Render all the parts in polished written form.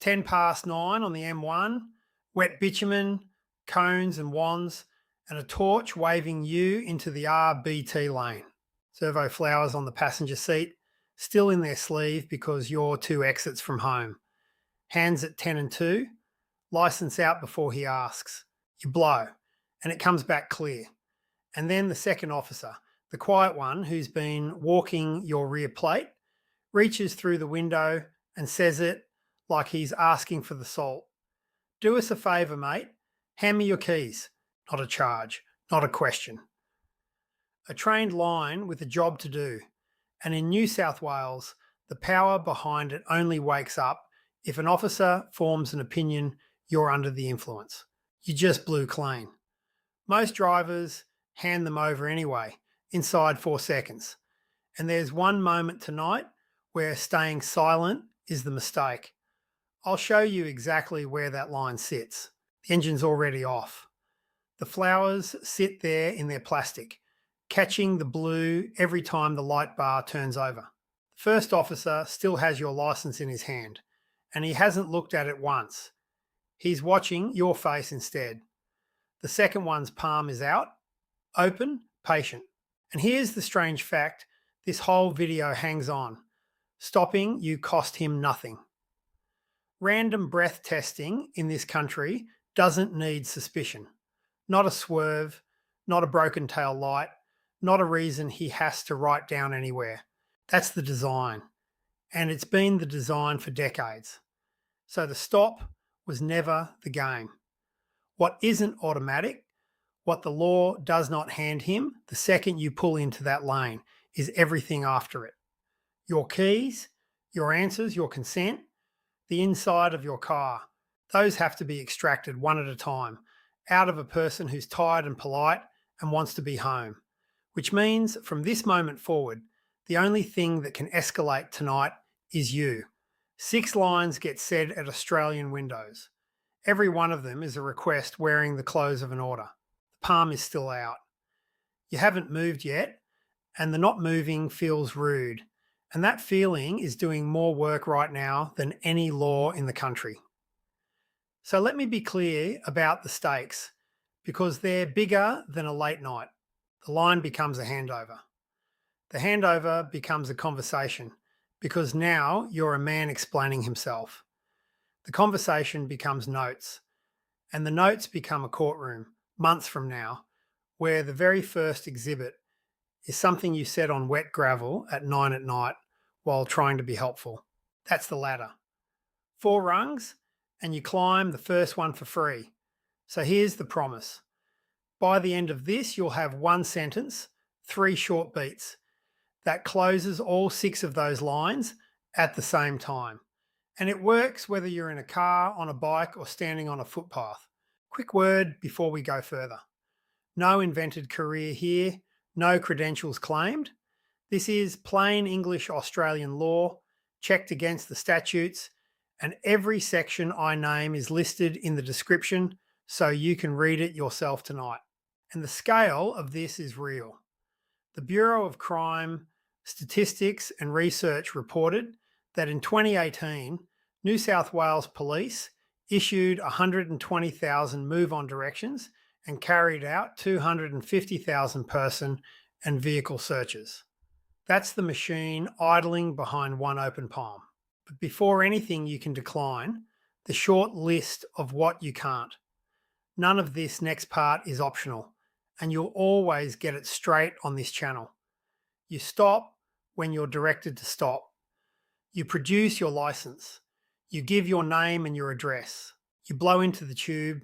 10 past 9 on the M1, wet bitumen, cones and wands, and a torch waving you into the RBT lane. Servo flowers on the passenger seat, still in their sleeve because you're 2 exits from home. Hands at 10 and 2, license out before he asks. You blow, and it comes back clear. And then the second officer, the quiet one who's been walking your rear plate, reaches through the window and says it like he's asking for the salt. Do us a favour, mate. Hand me your keys. Not a charge, not a question. A trained line with a job to do. And in New South Wales, the power behind it only wakes up if an officer forms an opinion you're under the influence. You just blew clean. Most drivers hand them over anyway, inside 4 seconds. And there's one moment tonight where staying silent is the mistake. I'll show you exactly where that line sits. The engine's already off. The flowers sit there in their plastic, catching the blue every time the light bar turns over. The first officer still has your license in his hand, and he hasn't looked at it once. He's watching your face instead. The second one's palm is out, open, patient. And here's the strange fact: this whole video hangs on. Stopping you cost him nothing. Random breath testing in this country doesn't need suspicion. Not a swerve, not a broken tail light, not a reason he has to write down anywhere. That's the design. And it's been the design for decades. So the stop was never the game. What isn't automatic, what the law does not hand him the second you pull into that lane, is everything after it. Your keys, your answers, your consent, the inside of your car. Those have to be extracted one at a time, out of a person who's tired and polite and wants to be home. Which means from this moment forward, the only thing that can escalate tonight is you. 6 lines get said at Australian windows. Every one of them is a request wearing the clothes of an order. The palm is still out. You haven't moved yet, and the not moving feels rude. And that feeling is doing more work right now than any law in the country. So let me be clear about the stakes, because they're bigger than a late night. The line becomes a handover. The handover becomes a conversation, because now you're a man explaining himself. The conversation becomes notes, and the notes become a courtroom, months from now, where the very first exhibit is something you said on wet gravel at 9 at night while trying to be helpful. That's the ladder. 4 rungs, and you climb the first one for free. So here's the promise. By the end of this, you'll have 1 sentence, 3 short beats. That closes all 6 of those lines at the same time. And it works whether you're in a car, on a bike, or standing on a footpath. Quick word before we go further. No invented career here, no credentials claimed. This is plain English Australian law, checked against the statutes, and every section I name is listed in the description so you can read it yourself tonight. And the scale of this is real. The Bureau of Crime Statistics and Research reported that in 2018, New South Wales Police issued 120,000 move-on directions and carried out 250,000 person and vehicle searches. That's the machine idling behind one open palm. But before anything you can decline, the short list of what you can't. None of this next part is optional, and you'll always get it straight on this channel. You stop when you're directed to stop. You produce your license. You give your name and your address. You blow into the tube,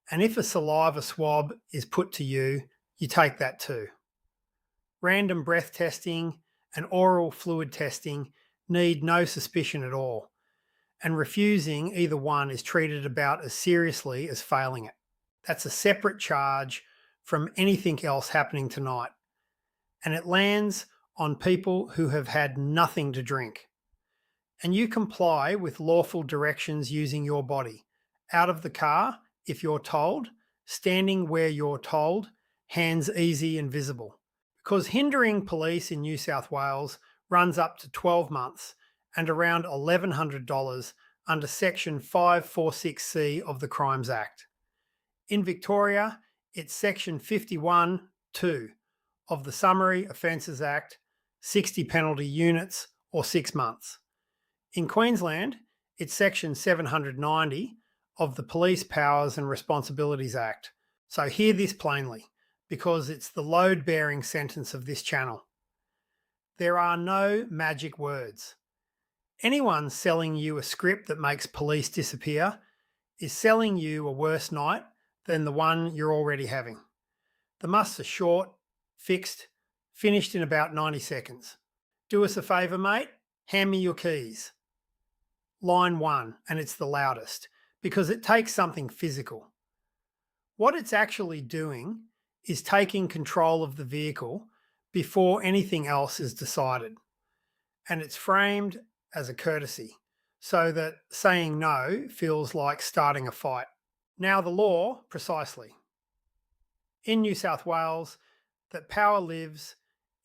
and if a saliva swab is put to you, you take that too. Random breath testing and oral fluid testing need no suspicion at all, and refusing either one is treated about as seriously as failing it. That's a separate charge from anything else happening tonight, and it lands on people who have had nothing to drink. And you comply with lawful directions using your body, out of the car if you're told, standing where you're told, hands easy and visible. Because hindering police in New South Wales runs up to 12 months and around $1,100 under Section 546C of the Crimes Act. In Victoria, it's Section 51(2) of the Summary Offences Act, 60 penalty units or 6 months. In Queensland, it's Section 790 of the Police Powers and Responsibilities Act. So hear this plainly, because it's the load-bearing sentence of this channel. There are no magic words. Anyone selling you a script that makes police disappear is selling you a worse night than the one you're already having. The musts are short, fixed, finished in about 90 seconds. Do us a favour, mate. Hand me your keys. Line 1, and it's the loudest, because it takes something physical. What it's actually doing is taking control of the vehicle before anything else is decided. And it's framed as a courtesy, so that saying no feels like starting a fight. Now the law, precisely. In New South Wales, that power lives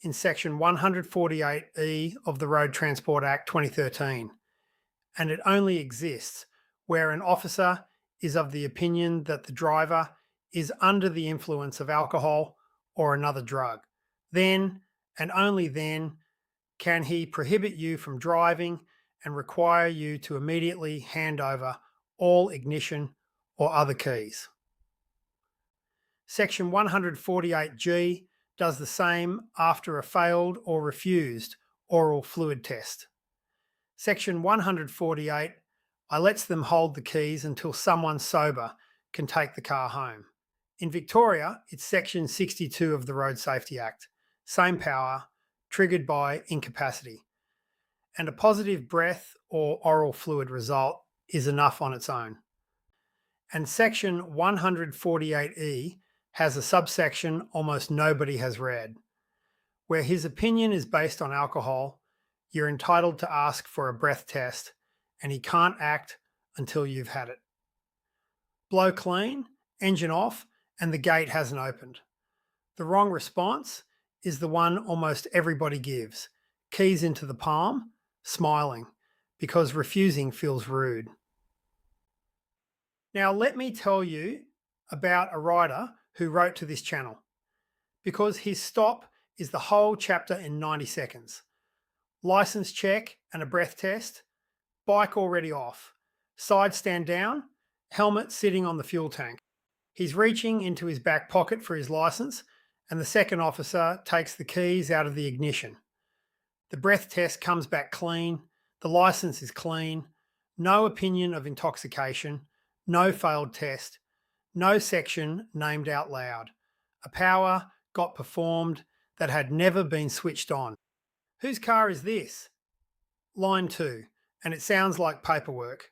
in Section 148E of the Road Transport Act 2013, and it only exists where an officer is of the opinion that the driver is under the influence of alcohol or another drug. Then, and only then, can he prohibit you from driving and require you to immediately hand over all ignition or other keys. Section 148G does the same after a failed or refused oral fluid test. Section 148, I lets them hold the keys until someone sober can take the car home. In Victoria, it's Section 62 of the Road Safety Act. Same power, triggered by incapacity. And a positive breath or oral fluid result is enough on its own. And Section 148E has a subsection almost nobody has read. Where his opinion is based on alcohol, you're entitled to ask for a breath test, and he can't act until you've had it. Blow clean, engine off, and the gate hasn't opened. The wrong response is the one almost everybody gives. Keys into the palm, smiling, because refusing feels rude. Now let me tell you about a writer who wrote to this channel, because his stop is the whole chapter in 90 seconds. License check and a breath test, bike already off, side stand down, helmet sitting on the fuel tank. He's reaching into his back pocket for his license, and the second officer takes the keys out of the ignition. The breath test comes back clean, the license is clean, no opinion of intoxication, no failed test, no section named out loud. A power got performed that had never been switched on. Whose car is this? Line 2, and it sounds like paperwork.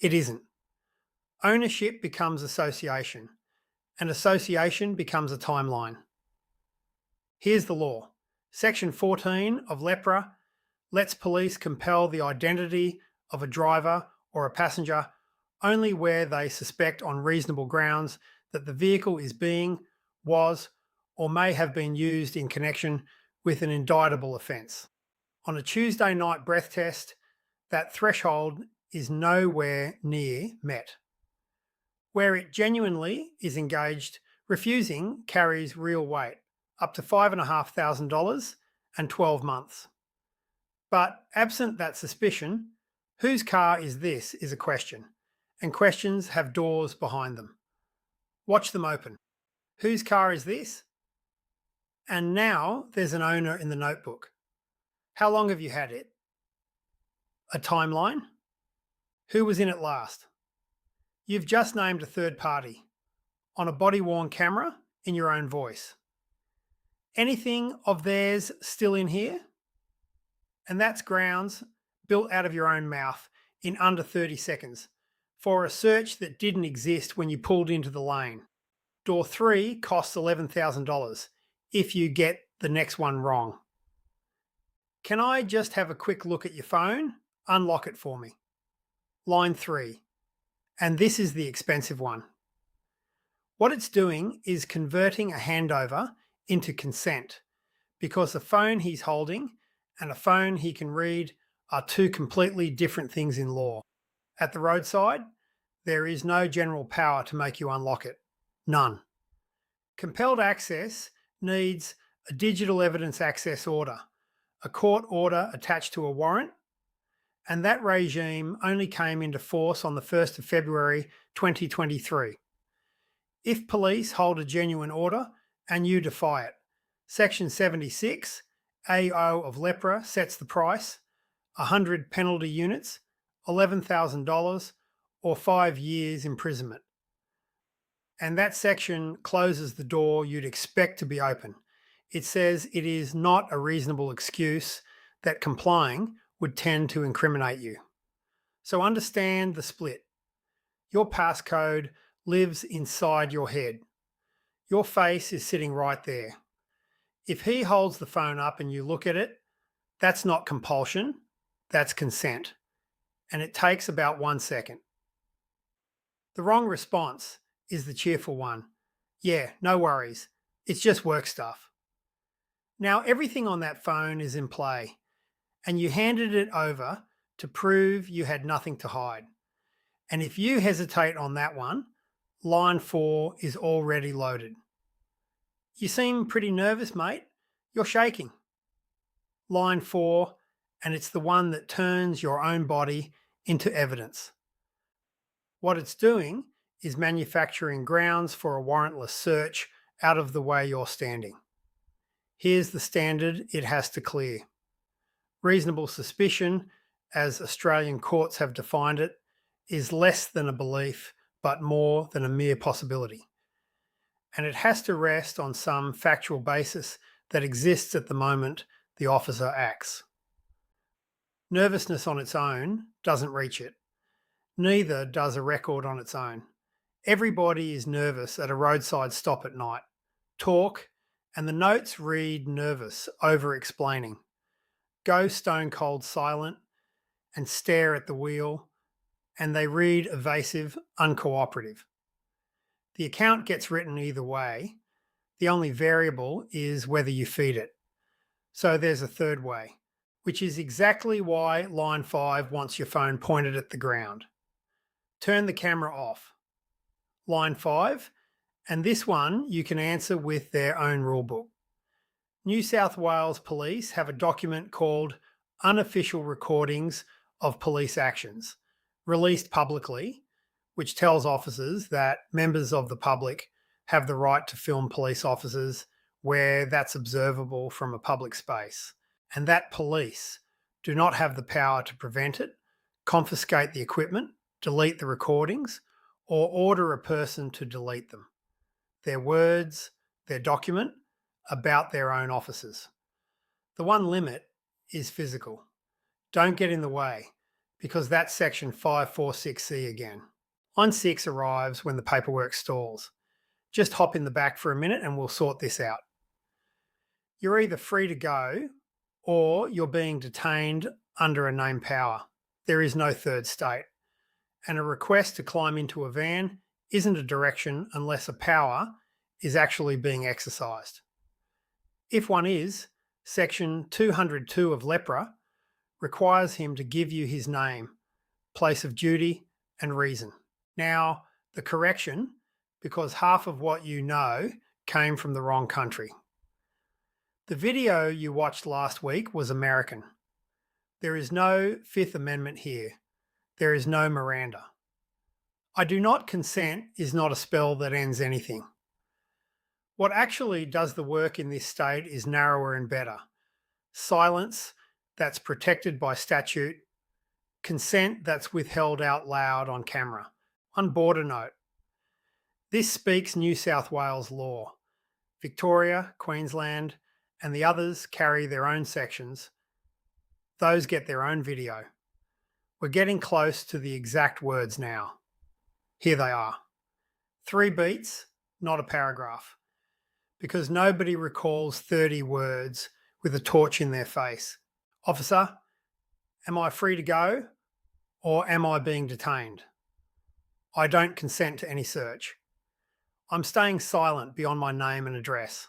It isn't. Ownership becomes association, and association becomes a timeline. Here's the law. Section 14 of LEPRA lets police compel the identity of a driver or a passenger only where they suspect on reasonable grounds that the vehicle is being, was, or may have been used in connection with an indictable offence. On a Tuesday night breath test, that threshold is nowhere near met. Where it genuinely is engaged, refusing carries real weight, up to $5,500 and 12 months. But absent that suspicion, whose car is this is a question, and questions have doors behind them. Watch them open. Whose car is this? And now there's an owner in the notebook. How long have you had it? A timeline? Who was in it last? You've just named a third party on a body-worn camera in your own voice. Anything of theirs still in here? And that's grounds built out of your own mouth in under 30 seconds for a search that didn't exist when you pulled into the lane. Door 3 costs $11,000 if you get the next one wrong. Can I just have a quick look at your phone? Unlock it for me. Line 3. And this is the expensive one. What it's doing is converting a handover into consent, because a phone he's holding and a phone he can read are two completely different things in law. At the roadside, there is no general power to make you unlock it. None. Compelled access needs a digital evidence access order, a court order attached to a warrant, and that regime only came into force on the 1st of February 2023. If police hold a genuine order and you defy it, Section 76, AO of LEPRA sets the price, 100 penalty units, $11,000, or 5 years imprisonment. And that section closes the door you'd expect to be open. It says it is not a reasonable excuse that complying would tend to incriminate you. So understand the split. Your passcode lives inside your head. Your face is sitting right there. If he holds the phone up and you look at it, that's not compulsion, that's consent. And it takes about 1 second. The wrong response is the cheerful one. Yeah, no worries. It's just work stuff. Now everything on that phone is in play, and you handed it over to prove you had nothing to hide. And if you hesitate on that one, line 4 is already loaded. You seem pretty nervous, mate. You're shaking. Line 4, and it's the one that turns your own body into evidence. What it's doing is manufacturing grounds for a warrantless search out of the way you're standing. Here's the standard it has to clear. Reasonable suspicion, as Australian courts have defined it, is less than a belief, but more than a mere possibility. And it has to rest on some factual basis that exists at the moment the officer acts. Nervousness on its own doesn't reach it. Neither does a record on its own. Everybody is nervous at a roadside stop at night. Talk, and the notes read nervous, over-explaining. Go stone cold silent and stare at the wheel, and they read evasive, uncooperative. The account gets written either way. The only variable is whether you feed it. So there's a third way, which is exactly why line 5 wants your phone pointed at the ground. Turn the camera off. Line 5, and this one you can answer with their own rulebook. New South Wales Police have a document called Unofficial Recordings of Police Actions, released publicly, which tells officers that members of the public have the right to film police officers where that's observable from a public space, and that police do not have the power to prevent it, confiscate the equipment, delete the recordings, or order a person to delete them. Their words, their document, about their own officers. The one limit is physical. Don't get in the way, because that's section 546C again. Line 6 arrives when the paperwork stalls. Just hop in the back for a minute and we'll sort this out. You're either free to go or you're being detained under a named power. There is no third state. And a request to climb into a van isn't a direction unless a power is actually being exercised. If one is, section 202 of LEPRA requires him to give you his name, place of duty, and reason. Now, the correction, because half of what you know came from the wrong country. The video you watched last week was American. There is no Fifth Amendment here. There is no Miranda. I do not consent is not a spell that ends anything. What actually does the work in this state is narrower and better. Silence that's protected by statute. Consent that's withheld out loud on camera. On border note. This speaks New South Wales law. Victoria, Queensland, and the others carry their own sections. Those get their own video. We're getting close to the exact words now. Here they are. 3 beats, not a paragraph. Because nobody recalls 30 words with a torch in their face. Officer, am I free to go or am I being detained? I don't consent to any search. I'm staying silent beyond my name and address.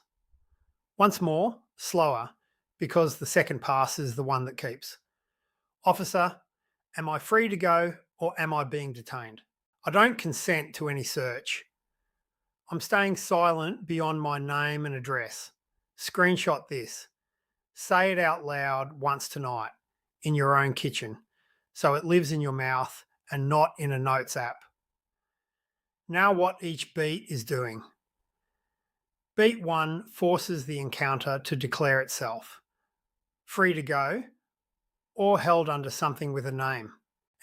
Once more, slower, because the second pass is the one that keeps. Officer, am I free to go or am I being detained? I don't consent to any search. I'm staying silent beyond my name and address. Screenshot this. Say it out loud once tonight in your own kitchen so it lives in your mouth and not in a notes app. Now, what each beat is doing. Beat 1 forces the encounter to declare itself free to go or held under something with a name.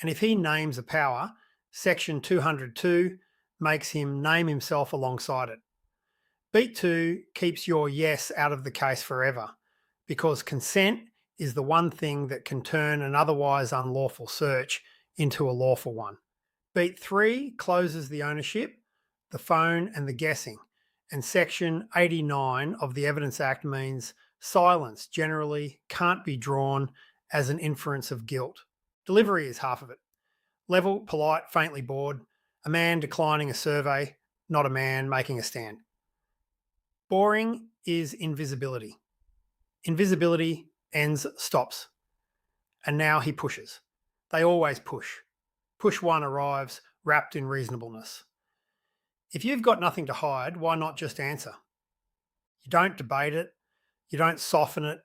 And if he names a power, section 202 makes him name himself alongside it. Beat 2 keeps your yes out of the case forever because consent is the one thing that can turn an otherwise unlawful search into a lawful one. Beat 3 closes the ownership, the phone, and the guessing. And Section 89 of the Evidence Act means silence generally can't be drawn as an inference of guilt. Delivery is half of it. Level, polite, faintly bored, a man declining a survey, not a man making a stand. Boring is invisibility. Invisibility ends stops. And now he pushes. They always push. Push 1 arrives wrapped in reasonableness. If you've got nothing to hide, why not just answer? You don't debate it. You don't soften it.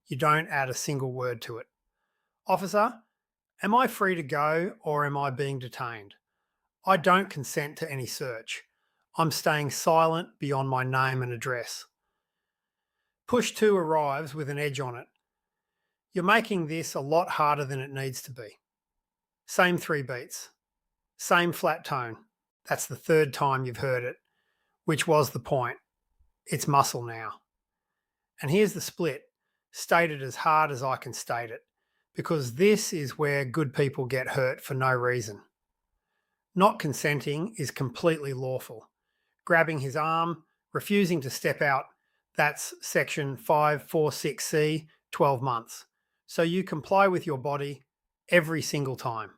You don't add a single word to it. Officer, am I free to go or am I being detained? I don't consent to any search. I'm staying silent beyond my name and address. Push 2 arrives with an edge on it. You're making this a lot harder than it needs to be. Same 3 beats. Same flat tone. That's the 3rd time you've heard it, which was the point. It's muscle now. And here's the split, stated as hard as I can state it, because this is where good people get hurt for no reason. Not consenting is completely lawful. Grabbing his arm, refusing to step out, that's section 546C, 12 months. So you comply with your body every single time.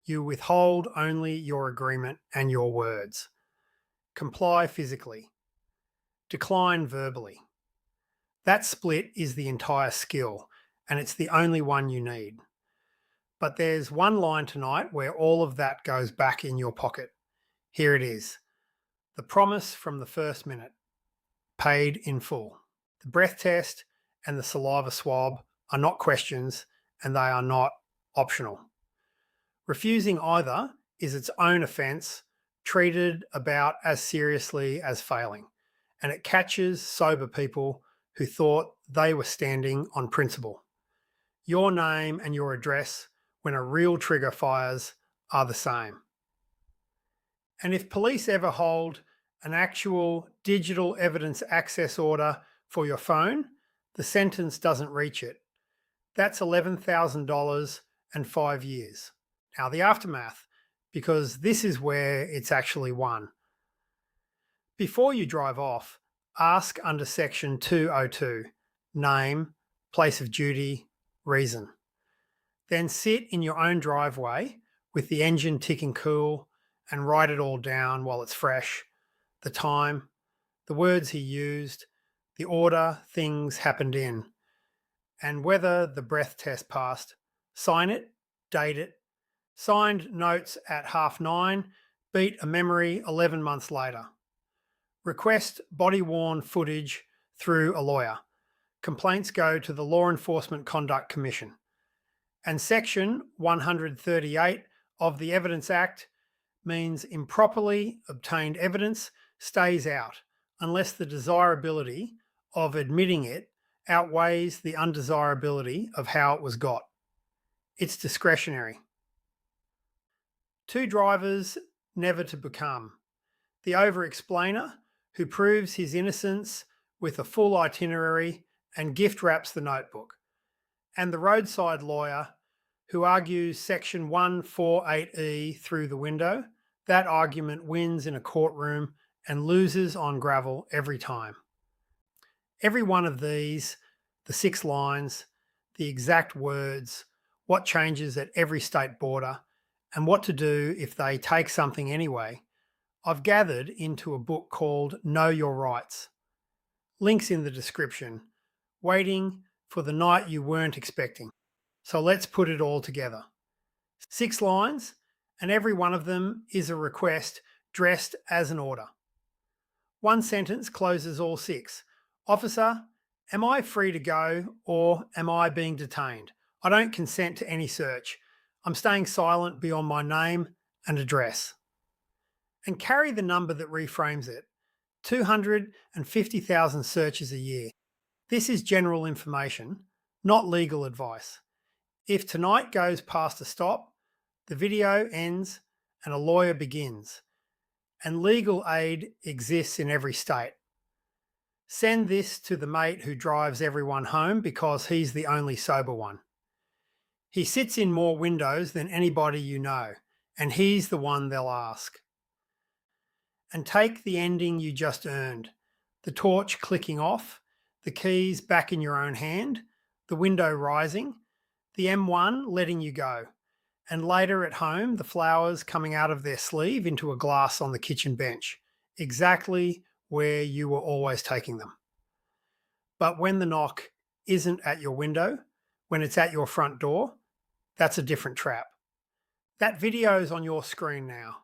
You withhold only your agreement and your words. Comply physically. Decline verbally. That split is the entire skill, and it's the only one you need. But there's one line tonight where all of that goes back in your pocket. Here it is. The promise from the first minute. Paid in full. The breath test and the saliva swab are not questions, and they are not optional. Refusing either is its own offence, treated about as seriously as failing, and it catches sober people who thought they were standing on principle. Your name and your address, when a real trigger fires, are the same. And if police ever hold an actual digital evidence access order for your phone, the sentence doesn't reach it. That's $11,000 and 5 years. Now, the aftermath, because this is where it's actually won. Before you drive off, ask under section 202, name, place of duty, reason. Then sit in your own driveway with the engine ticking cool and write it all down while it's fresh. The time, the words he used, the order things happened in, and whether the breath test passed. Sign it, date it. Signed notes at 9:30, beat a memory 11 months later. Request body-worn footage through a lawyer. Complaints go to the Law Enforcement Conduct Commission. And Section 138 of the Evidence Act means improperly obtained evidence stays out unless the desirability of admitting it outweighs the undesirability of how it was got. It's discretionary. 2 drivers never to become. The over-explainer who proves his innocence with a full itinerary and gift wraps the notebook. And the roadside lawyer who argues section 148E through the window. That argument wins in a courtroom and loses on gravel every time. Every one of these, the 6 lines, the exact words, what changes at every state border, and what to do if they take something anyway, I've gathered into a book called Know Your Rights. Links in the description, waiting for the night you weren't expecting. So let's put it all together. 6 lines and every one of them is a request dressed as an order. One sentence closes all 6. Officer, am I free to go or am I being detained? I don't consent to any search. I'm staying silent beyond my name and address. And carry the number that reframes it. 250,000 searches a year. This is general information, not legal advice. If tonight goes past a stop, the video ends and a lawyer begins. And legal aid exists in every state. Send this to the mate who drives everyone home because he's the only sober one. He sits in more windows than anybody you know, and he's the one they'll ask. And take the ending you just earned, the torch clicking off, the keys back in your own hand, the window rising, the M1 letting you go, and later at home, the flowers coming out of their sleeve into a glass on the kitchen bench, exactly where you were always taking them. But when the knock isn't at your window, when it's at your front door, that's a different trap. That video's on your screen now.